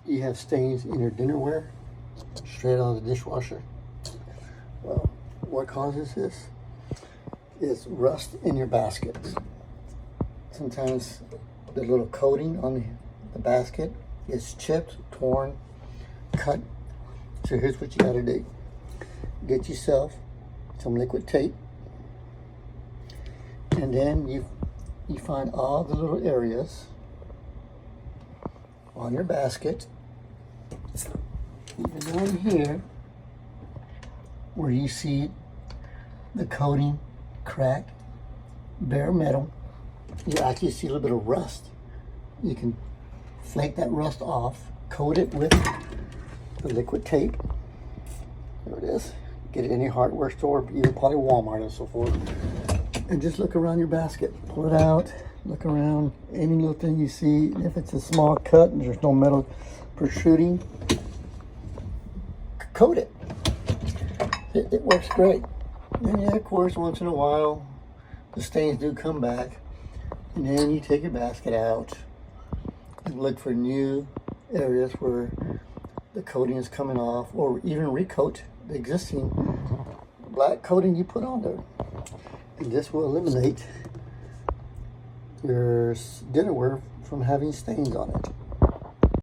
you have stains in your dinnerware straight out of the dishwasher. Well, what causes this is rust in your baskets. Sometimes the little coating on the basket is chipped, torn, cut. So here's what you gotta do. Get yourself some liquid tape, and then you find all the little areas on your basket, even down here where you see the coating crack, bare metal. You actually see a little bit of rust. You can flake that rust off, coat it with the liquid tape. There it is. Get it in any hardware store, even probably Walmart and so forth. And just look around your basket. Pull it out, look around. Any little thing you see, if it's a small cut and there's no metal protruding, coat it. It works great. And yeah, of course, once in a while, the stains do come back. And then you take your basket out and look for new areas where the coating is coming off, or even recoat the existing black coating you put on there. And this will eliminate your dinnerware from having stains on it.